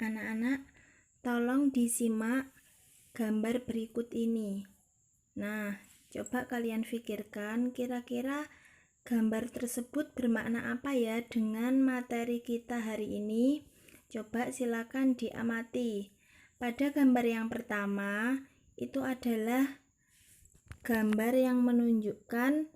Anak-anak, tolong disimak gambar berikut ini. Nah, coba kalian pikirkan kira-kira gambar tersebut bermakna apa ya dengan materi kita hari ini. Coba silakan diamati. Pada gambar yang pertama, itu adalah gambar yang menunjukkan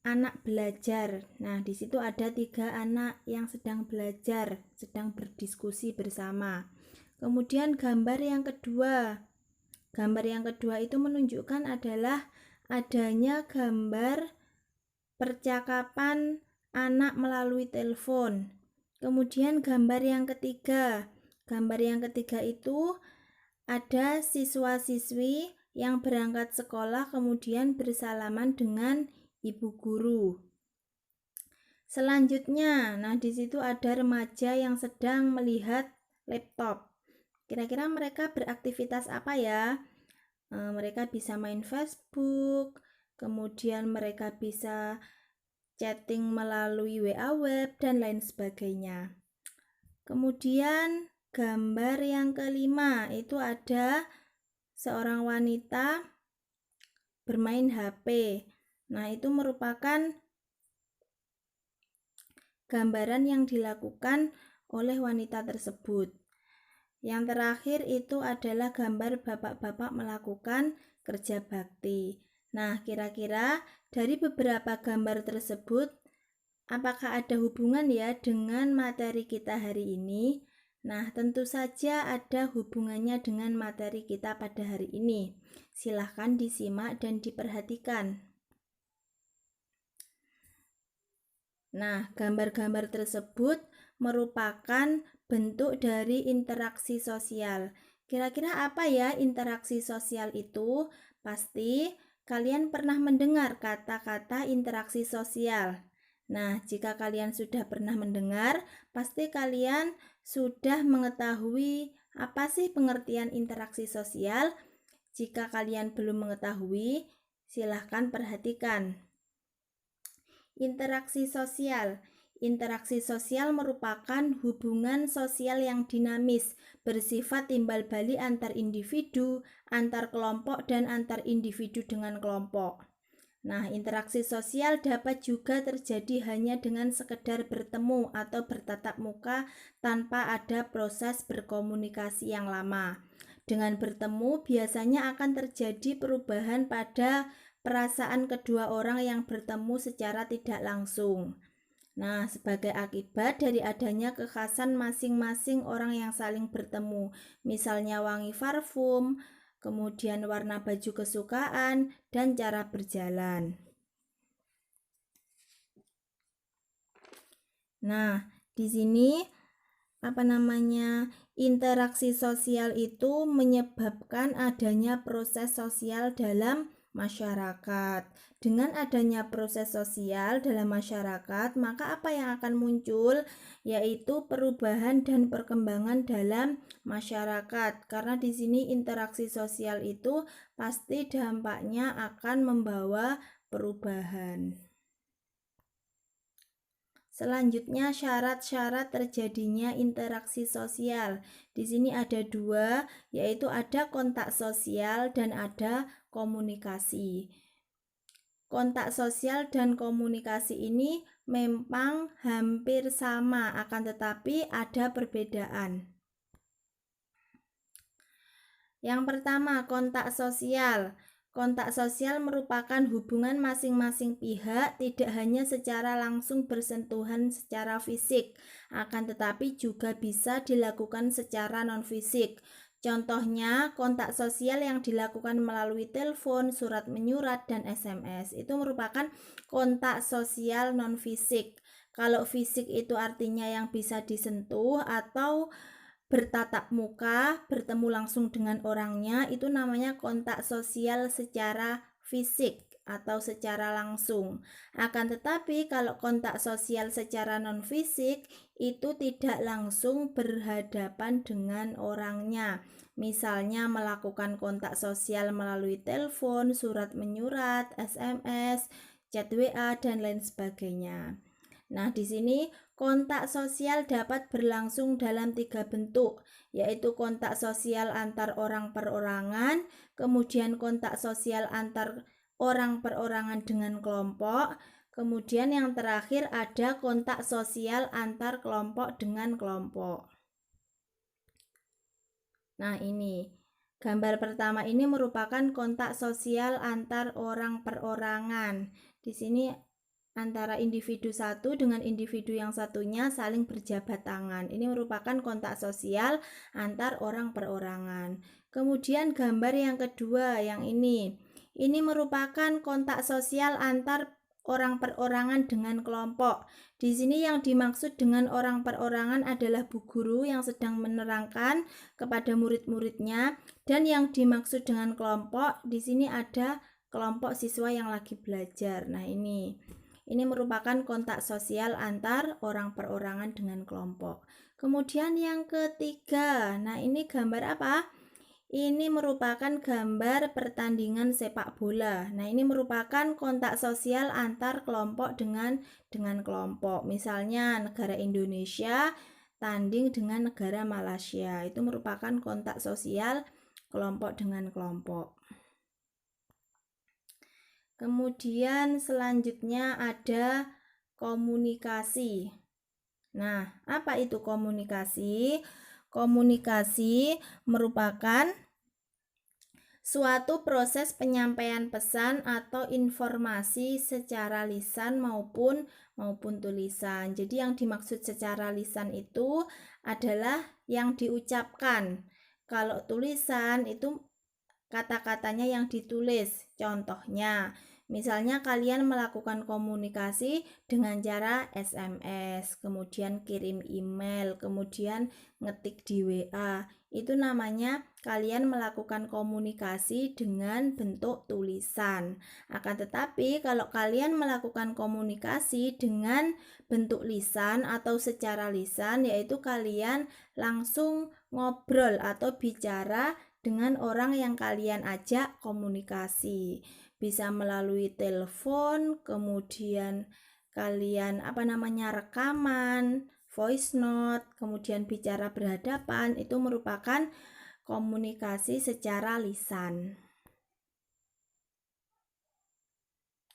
anak belajar. Nah, di situ ada 3 anak yang sedang belajar, sedang berdiskusi bersama. Kemudian gambar yang kedua itu menunjukkan adalah adanya gambar percakapan anak melalui telepon. Kemudian gambar yang ketiga itu ada siswa-siswi yang berangkat sekolah kemudian bersalaman dengan ibu guru. Selanjutnya, nah di situ ada remaja yang sedang melihat laptop. Kira-kira mereka beraktivitas apa ya? Mereka bisa main Facebook, kemudian mereka bisa chatting melalui WA web dan lain sebagainya. Kemudian gambar yang kelima itu ada seorang wanita bermain HP. Nah, itu merupakan gambaran yang dilakukan oleh wanita tersebut. Yang terakhir itu adalah gambar bapak-bapak melakukan kerja bakti. Nah, kira-kira dari beberapa gambar tersebut, apakah ada hubungan ya dengan materi kita hari ini? Nah, tentu saja ada hubungannya dengan materi kita pada hari ini. Silahkan disimak dan diperhatikan. Nah, gambar-gambar tersebut merupakan bentuk dari interaksi sosial. Kira-kira apa ya interaksi sosial itu? Pasti kalian pernah mendengar kata-kata interaksi sosial. Nah, jika kalian sudah pernah mendengar, pasti kalian sudah mengetahui apa sih pengertian interaksi sosial. Jika kalian belum mengetahui, silahkan perhatikan. Interaksi sosial merupakan hubungan sosial yang dinamis, bersifat timbal balik antar individu, antar kelompok, dan antar individu dengan kelompok. Nah, interaksi sosial dapat juga terjadi hanya dengan sekedar bertemu atau bertatap muka tanpa ada proses berkomunikasi yang lama. Dengan bertemu, biasanya akan terjadi perubahan pada perasaan kedua orang yang bertemu secara tidak langsung. Nah, sebagai akibat dari adanya kekhasan masing-masing orang yang saling bertemu, misalnya wangi parfum, kemudian warna baju kesukaan, dan cara berjalan. Nah, di sini interaksi sosial itu menyebabkan adanya proses sosial dalam masyarakat. Dengan adanya proses sosial dalam masyarakat, maka apa yang akan muncul? Yaitu perubahan dan perkembangan dalam masyarakat. Karena di sini interaksi sosial itu pasti dampaknya akan membawa perubahan. Selanjutnya, syarat-syarat terjadinya interaksi sosial. Di sini ada 2, yaitu ada kontak sosial dan ada komunikasi. Kontak sosial dan komunikasi ini memang hampir sama, akan tetapi ada perbedaan. Yang pertama, kontak sosial. Kontak sosial merupakan hubungan masing-masing pihak, tidak hanya secara langsung bersentuhan secara fisik, akan tetapi juga bisa dilakukan secara non-fisik. Contohnya, kontak sosial yang dilakukan melalui telepon, surat menyurat, dan SMS. Itu merupakan kontak sosial non-fisik. Kalau fisik itu artinya yang bisa disentuh atau bertatap muka, bertemu langsung dengan orangnya, itu namanya kontak sosial secara fisik atau secara langsung. Akan tetapi kalau kontak sosial secara non-fisik itu tidak langsung berhadapan dengan orangnya. Misalnya melakukan kontak sosial melalui telepon, surat menyurat, SMS, chat WA, dan lain sebagainya. Nah, di sini kontak sosial dapat berlangsung dalam 3 bentuk, yaitu kontak sosial antar orang perorangan, kemudian kontak sosial antar orang perorangan dengan kelompok, kemudian yang terakhir ada kontak sosial antar kelompok dengan kelompok. Nah, ini gambar pertama ini merupakan kontak sosial antar orang perorangan. Di sini antara individu satu dengan individu yang satunya saling berjabat tangan. Ini merupakan kontak sosial antar orang perorangan. Kemudian gambar yang kedua yang ini. Ini merupakan kontak sosial antar orang perorangan dengan kelompok. Di sini yang dimaksud dengan orang perorangan adalah bu guru yang sedang menerangkan kepada murid-muridnya, dan yang dimaksud dengan kelompok di sini ada kelompok siswa yang lagi belajar. Nah, ini merupakan kontak sosial antar orang perorangan dengan kelompok. Kemudian yang ketiga, nah ini gambar apa? Ini merupakan gambar pertandingan sepak bola. Nah, ini merupakan kontak sosial antar kelompok dengan kelompok. Misalnya negara Indonesia tanding dengan negara Malaysia. Itu merupakan kontak sosial kelompok dengan kelompok. Kemudian selanjutnya ada komunikasi. Nah, apa itu komunikasi? Komunikasi merupakan suatu proses penyampaian pesan atau informasi secara lisan maupun tulisan. Jadi yang dimaksud secara lisan itu adalah yang diucapkan. Kalau tulisan itu kata-katanya yang ditulis. Contohnya, misalnya kalian melakukan komunikasi dengan cara SMS, kemudian kirim email, kemudian ngetik di WA. Itu namanya kalian melakukan komunikasi dengan bentuk tulisan. Akan tetapi kalau kalian melakukan komunikasi dengan bentuk lisan atau secara lisan, yaitu kalian langsung ngobrol atau bicara dengan orang yang kalian ajak komunikasi. Bisa melalui telepon, kemudian kalian rekaman, voice note, kemudian bicara berhadapan, itu merupakan komunikasi secara lisan.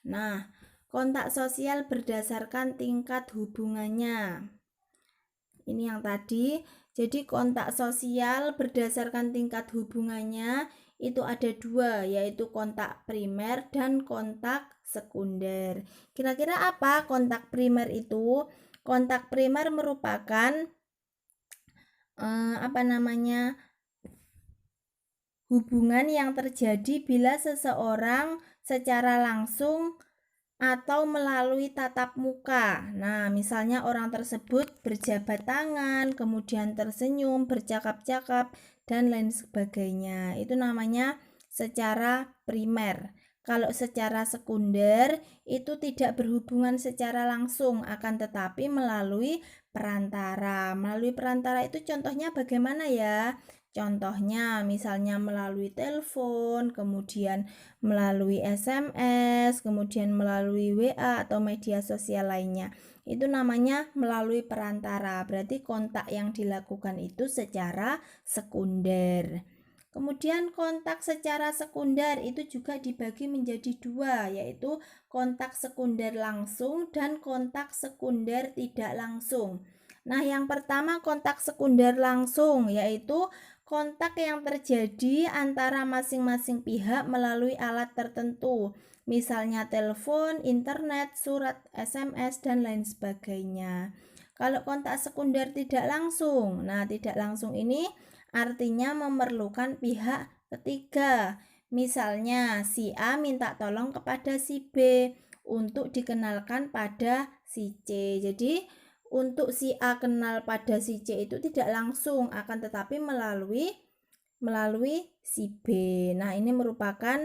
Nah, kontak sosial berdasarkan tingkat hubungannya. Ini yang tadi. Jadi kontak sosial berdasarkan tingkat hubungannya itu ada dua, yaitu kontak primer dan kontak sekunder. Kira-kira apa kontak primer itu? Kontak primer merupakan hubungan yang terjadi bila seseorang secara langsung atau melalui tatap muka. Nah, misalnya orang tersebut berjabat tangan, kemudian tersenyum, bercakap-cakap, dan lain sebagainya. Itu namanya secara primer. Kalau secara sekunder itu tidak berhubungan secara langsung, akan tetapi melalui perantara. Melalui perantara itu contohnya bagaimana ya? Contohnya misalnya melalui telepon, kemudian melalui SMS, kemudian melalui WA atau media sosial lainnya. Itu namanya melalui perantara. Berarti kontak yang dilakukan itu secara sekunder. Kemudian kontak secara sekunder itu juga dibagi menjadi dua, yaitu kontak sekunder langsung dan kontak sekunder tidak langsung. Nah, yang pertama kontak sekunder langsung, yaitu kontak yang terjadi antara masing-masing pihak melalui alat tertentu, misalnya telepon, internet, surat, SMS, dan lain sebagainya. Kalau kontak sekunder tidak langsung, nah tidak langsung ini artinya memerlukan pihak ketiga. Misalnya si A minta tolong kepada si B untuk dikenalkan pada si C. Jadi untuk si A kenal pada si C itu tidak langsung, akan tetapi melalui si B. Nah, ini merupakan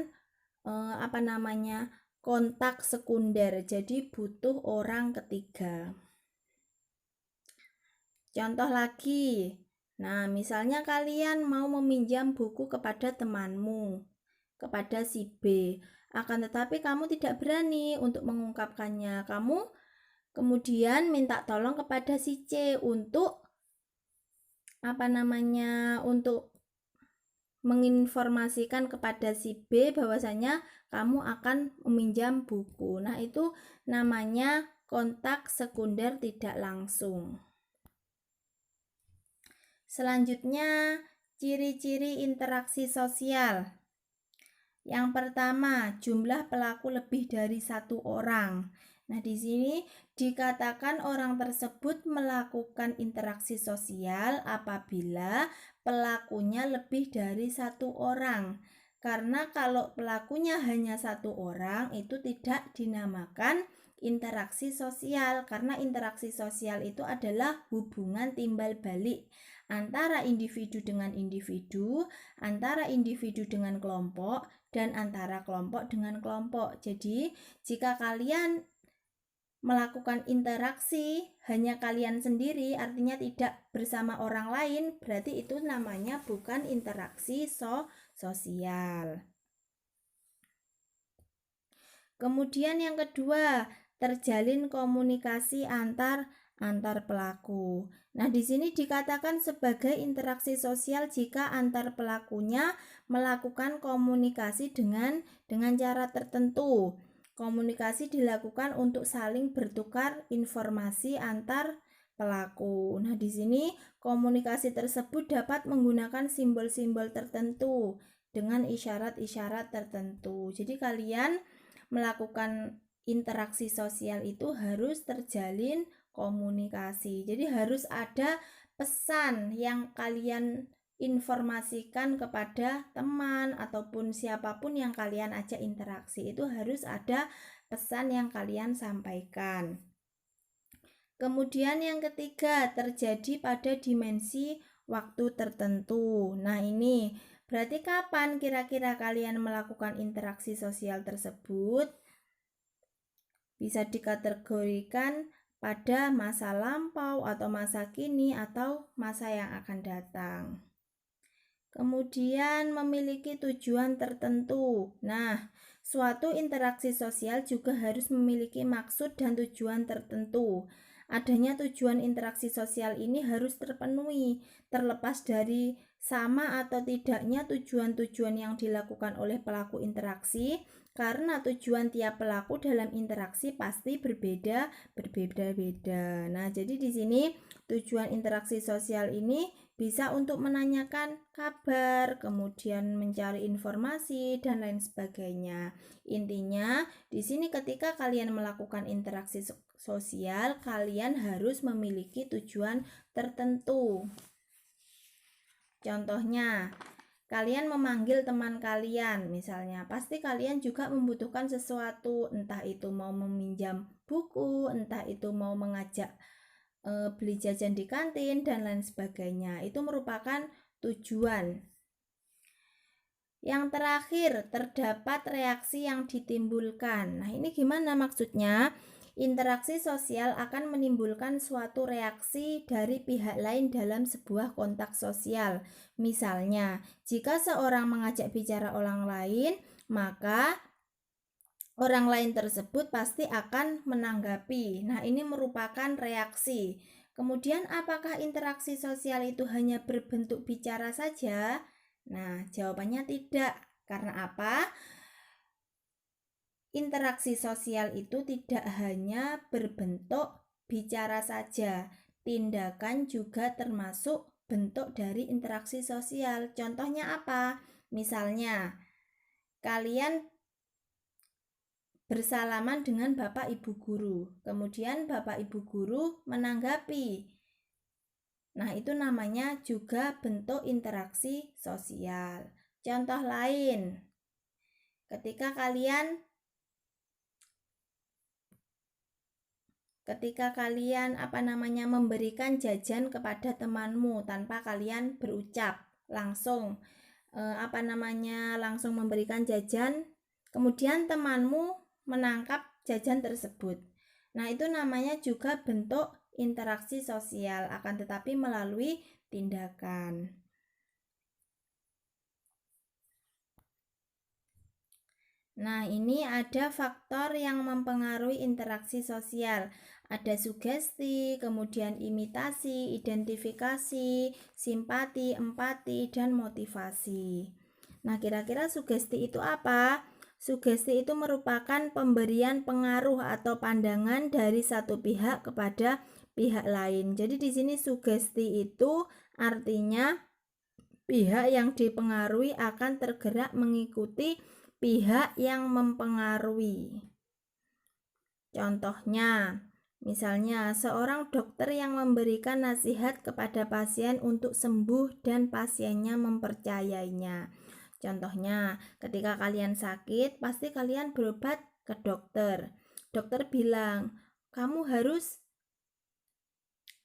kontak sekunder. Jadi butuh orang ketiga. Contoh lagi. Nah, misalnya kalian mau meminjam buku kepada temanmu, kepada si B. Akan tetapi kamu tidak berani untuk mengungkapkannya. Kamu kemudian minta tolong kepada si C untuk untuk menginformasikan kepada si B bahwasanya kamu akan meminjam buku. Nah, itu namanya kontak sekunder tidak langsung. Selanjutnya, ciri-ciri interaksi sosial. Yang pertama, jumlah pelaku lebih dari satu orang. Nah, di sini dikatakan orang tersebut melakukan interaksi sosial apabila pelakunya lebih dari satu orang. Karena kalau pelakunya hanya satu orang, itu tidak dinamakan interaksi sosial, karena interaksi sosial itu adalah hubungan timbal balik antara individu dengan individu, antara individu dengan kelompok, dan antara kelompok dengan kelompok. Jadi, jika kalian melakukan interaksi hanya kalian sendiri, artinya tidak bersama orang lain, berarti itu namanya bukan interaksi sosial. Kemudian yang kedua, terjalin komunikasi antar pelaku. Nah, di sini dikatakan sebagai interaksi sosial jika antar pelakunya melakukan komunikasi dengan cara tertentu. Komunikasi dilakukan untuk saling bertukar informasi antar pelaku. Nah, di sini komunikasi tersebut dapat menggunakan simbol-simbol tertentu dengan isyarat-isyarat tertentu. Jadi kalian melakukan interaksi sosial itu harus terjalin komunikasi. Jadi harus ada pesan yang kalian informasikan kepada teman ataupun siapapun yang kalian ajak interaksi. Itu harus ada pesan yang kalian sampaikan. Kemudian yang ketiga, terjadi pada dimensi waktu tertentu. Nah, ini berarti kapan kira-kira kalian melakukan interaksi sosial tersebut? Bisa dikategorikan pada masa lampau atau masa kini atau masa yang akan datang. Kemudian memiliki tujuan tertentu. Nah, suatu interaksi sosial juga harus memiliki maksud dan tujuan tertentu. Adanya tujuan interaksi sosial ini harus terpenuhi, terlepas dari sama atau tidaknya tujuan-tujuan yang dilakukan oleh pelaku interaksi, karena tujuan tiap pelaku dalam interaksi pasti berbeda-beda. Nah, jadi di sini tujuan interaksi sosial ini bisa untuk menanyakan kabar, kemudian mencari informasi dan lain sebagainya. Intinya, di sini ketika kalian melakukan interaksi sosial, kalian harus memiliki tujuan tertentu. Contohnya, kalian memanggil teman kalian, misalnya, pasti kalian juga membutuhkan sesuatu, entah itu mau meminjam buku, entah itu mau mengajak beli jajan di kantin dan lain sebagainya. Itu merupakan tujuan. Yang terakhir, terdapat reaksi yang ditimbulkan. Nah, ini gimana maksudnya? Interaksi sosial akan menimbulkan suatu reaksi dari pihak lain dalam sebuah kontak sosial. Misalnya, jika seorang mengajak bicara orang lain, maka orang lain tersebut pasti akan menanggapi. Nah, ini merupakan reaksi. Kemudian, apakah interaksi sosial itu hanya berbentuk bicara saja? Nah, jawabannya tidak. Karena apa? Interaksi sosial itu tidak hanya berbentuk bicara saja. Tindakan juga termasuk bentuk dari interaksi sosial. Contohnya apa? Misalnya, kalian bersalaman dengan Bapak Ibu Guru. Kemudian Bapak Ibu Guru menanggapi. Nah, itu namanya juga bentuk interaksi sosial. Contoh lain, ketika kalian memberikan jajan kepada temanmu tanpa kalian berucap, langsung langsung memberikan jajan, kemudian temanmu menangkap jajan tersebut. Nah, itu namanya juga bentuk interaksi sosial, akan tetapi melalui tindakan. Nah, ini ada faktor yang mempengaruhi interaksi sosial. Ada sugesti, kemudian imitasi, identifikasi, simpati, empati, dan motivasi. Nah, kira-kira sugesti itu apa? Sugesti itu merupakan pemberian pengaruh atau pandangan dari satu pihak kepada pihak lain. Jadi di sini sugesti itu artinya pihak yang dipengaruhi akan tergerak mengikuti pihak yang mempengaruhi. Contohnya, misalnya seorang dokter yang memberikan nasihat kepada pasien untuk sembuh dan pasiennya mempercayainya. Contohnya, ketika kalian sakit, pasti kalian berobat ke dokter. Dokter bilang, kamu harus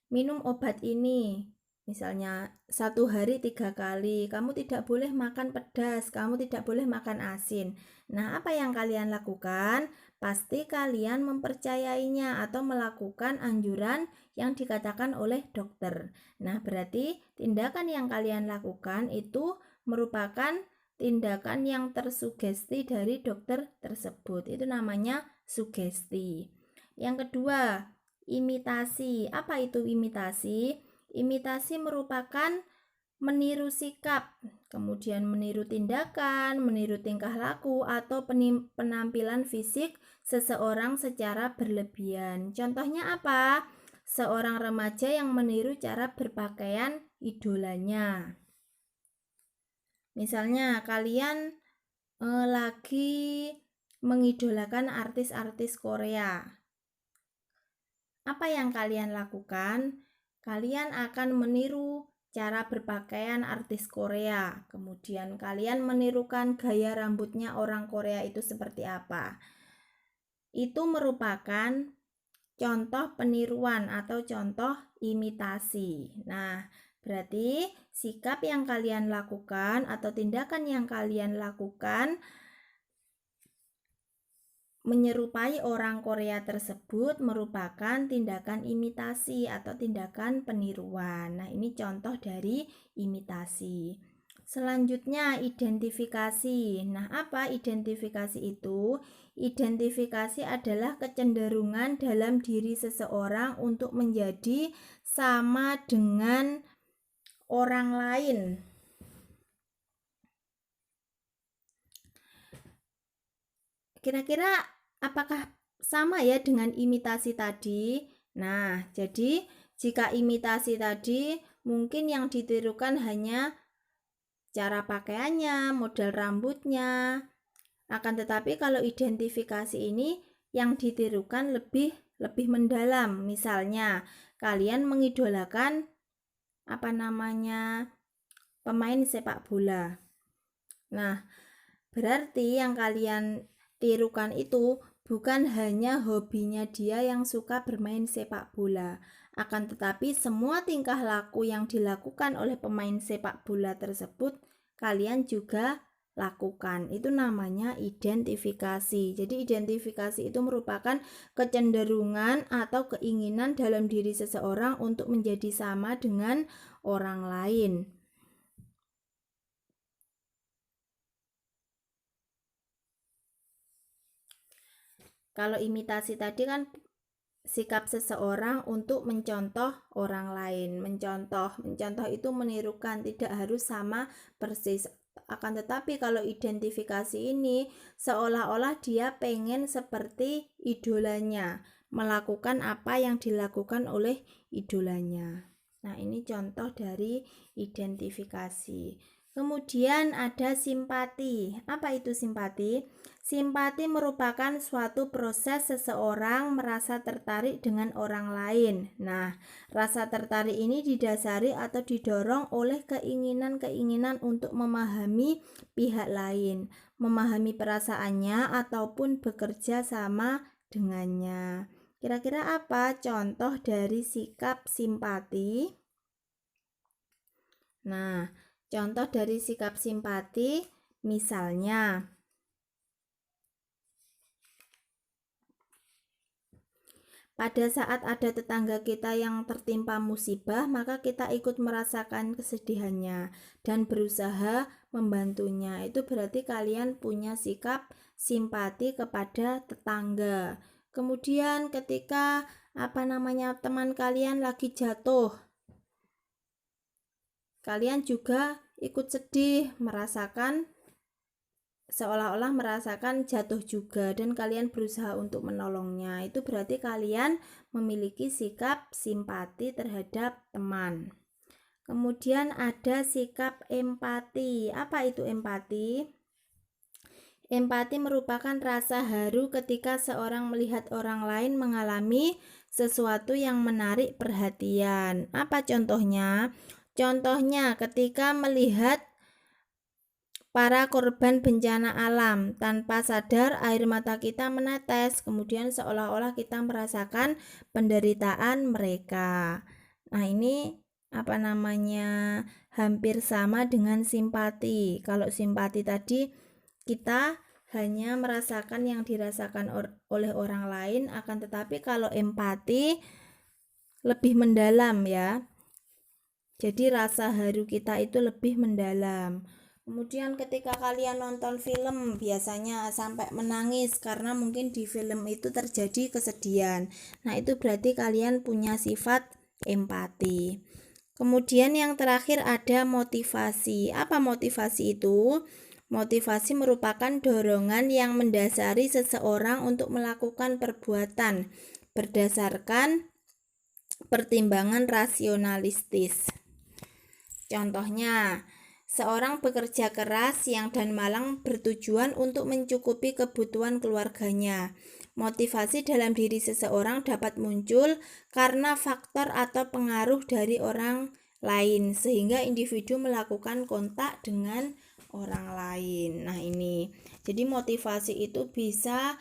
minum obat ini. Misalnya 1 hari 3 kali, kamu tidak boleh makan pedas, kamu tidak boleh makan asin. Nah, apa yang kalian lakukan? Pasti kalian mempercayainya atau melakukan anjuran yang dikatakan oleh dokter. Nah, berarti tindakan yang kalian lakukan itu merupakan tindakan yang tersugesti dari dokter tersebut. Itu namanya sugesti. Yang kedua, imitasi. Apa itu imitasi? Imitasi merupakan meniru sikap, kemudian meniru tindakan, meniru tingkah laku, atau penampilan fisik seseorang secara berlebihan. Contohnya apa? Seorang remaja yang meniru cara berpakaian idolanya. Misalnya kalian lagi mengidolakan artis-artis Korea. Apa yang kalian lakukan? Kalian akan meniru cara berpakaian artis Korea. Kemudian kalian menirukan gaya rambutnya orang Korea itu seperti apa. Itu merupakan contoh peniruan atau contoh imitasi. Nah, berarti sikap yang kalian lakukan atau tindakan yang kalian lakukan menyerupai orang Korea tersebut merupakan tindakan imitasi atau tindakan peniruan. Nah, ini contoh dari imitasi. Selanjutnya, identifikasi. Nah, apa identifikasi itu? Identifikasi adalah kecenderungan dalam diri seseorang untuk menjadi sama dengan orang lain. Kira-kira apakah sama ya dengan imitasi tadi? Nah, jadi jika imitasi tadi mungkin yang ditirukan hanya cara pakaiannya, model rambutnya. Akan tetapi kalau identifikasi ini yang ditirukan lebih mendalam. Misalnya, kalian mengidolakan pemain sepak bola. Nah, berarti yang kalian tirukan itu bukan hanya hobinya dia yang suka bermain sepak bola, akan tetapi semua tingkah laku yang dilakukan oleh pemain sepak bola tersebut kalian juga lakukan. Itu namanya identifikasi. Jadi identifikasi itu merupakan kecenderungan atau keinginan dalam diri seseorang untuk menjadi sama dengan orang lain. Kalau imitasi tadi kan sikap seseorang untuk mencontoh orang lain. Mencontoh itu menirukan, tidak harus sama persis. Akan tetapi kalau identifikasi ini seolah-olah dia pengen seperti idolanya, melakukan apa yang dilakukan oleh idolanya. Nah, ini contoh dari identifikasi. Kemudian ada simpati. Apa itu simpati? Simpati merupakan suatu proses seseorang merasa tertarik dengan orang lain. Nah, rasa tertarik ini didasari atau didorong oleh keinginan-keinginan untuk memahami pihak lain, memahami perasaannya ataupun bekerja sama dengannya. Kira-kira apa contoh dari sikap simpati? Nah, contoh dari sikap simpati misalnya pada saat ada tetangga kita yang tertimpa musibah, maka kita ikut merasakan kesedihannya dan berusaha membantunya. Itu berarti kalian punya sikap simpati kepada tetangga. Kemudian ketika teman kalian lagi jatuh, kalian juga ikut sedih, seolah-olah merasakan jatuh juga, dan kalian berusaha untuk menolongnya. Itu berarti kalian memiliki sikap simpati terhadap teman. Kemudian ada sikap empati. Apa itu empati? Empati merupakan rasa haru ketika seorang melihat orang lain mengalami sesuatu yang menarik perhatian. Apa contohnya? Contohnya ketika melihat para korban bencana alam, tanpa sadar air mata kita menetes, kemudian seolah-olah kita merasakan penderitaan mereka. Nah, ini hampir sama dengan simpati. Kalau simpati tadi kita hanya merasakan yang dirasakan oleh orang lain, akan tetapi kalau empati lebih mendalam ya. Jadi rasa haru kita itu lebih mendalam. Kemudian ketika kalian nonton film biasanya sampai menangis karena mungkin di film itu terjadi kesedihan. Nah, itu berarti kalian punya sifat empati. Kemudian yang terakhir ada motivasi. Apa motivasi itu? Motivasi merupakan dorongan yang mendasari seseorang untuk melakukan perbuatan berdasarkan pertimbangan rasionalistis. Contohnya, seorang bekerja keras siang dan malam bertujuan untuk mencukupi kebutuhan keluarganya. Motivasi dalam diri seseorang dapat muncul karena faktor atau pengaruh dari orang lain, sehingga individu melakukan kontak dengan orang lain. Nah, ini. Jadi motivasi itu bisa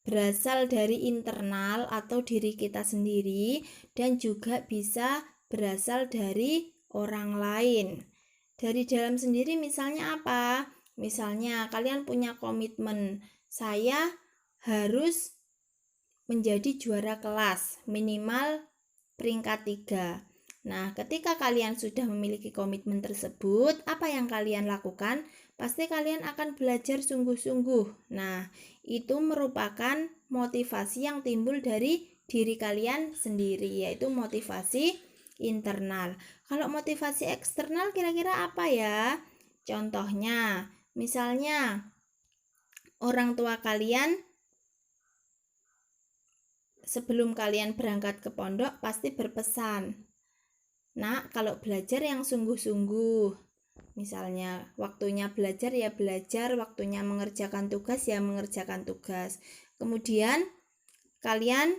berasal dari internal atau diri kita sendiri, dan juga bisa berasal dari orang lain. Dari dalam sendiri misalnya apa? Misalnya kalian punya komitmen, saya harus menjadi juara kelas, minimal peringkat 3. Nah, ketika kalian sudah memiliki komitmen tersebut, apa yang kalian lakukan? Pasti kalian akan belajar sungguh-sungguh. Nah, itu merupakan motivasi yang timbul dari diri kalian sendiri, yaitu motivasi internal. Kalau motivasi eksternal kira-kira apa ya? Contohnya, misalnya orang tua kalian sebelum kalian berangkat ke pondok pasti berpesan, "Nak, kalau belajar yang sungguh-sungguh." Misalnya, waktunya belajar ya belajar, waktunya mengerjakan tugas ya mengerjakan tugas. Kemudian kalian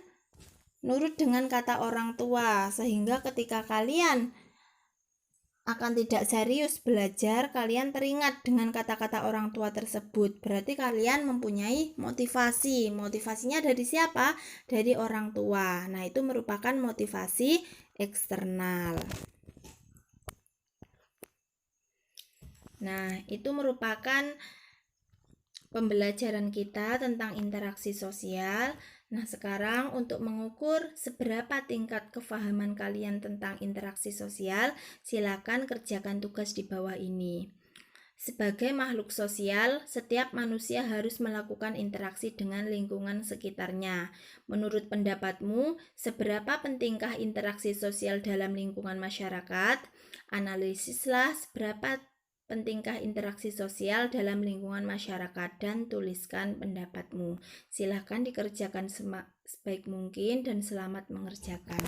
nurut dengan kata orang tua, sehingga ketika kalian akan tidak serius belajar, kalian teringat dengan kata-kata orang tua tersebut. Berarti kalian mempunyai motivasi. Motivasinya dari siapa? Dari orang tua. Nah, itu merupakan motivasi eksternal. Nah, itu merupakan pembelajaran kita tentang interaksi sosial. Nah, sekarang untuk mengukur seberapa tingkat kefahaman kalian tentang interaksi sosial, silakan kerjakan tugas di bawah ini. Sebagai makhluk sosial, setiap manusia harus melakukan interaksi dengan lingkungan sekitarnya. Menurut pendapatmu, seberapa pentingkah interaksi sosial dalam lingkungan masyarakat? Analisislah seberapa pentingkah interaksi sosial dalam lingkungan masyarakat dan tuliskan pendapatmu. Silahkan dikerjakan sebaik mungkin dan selamat mengerjakan.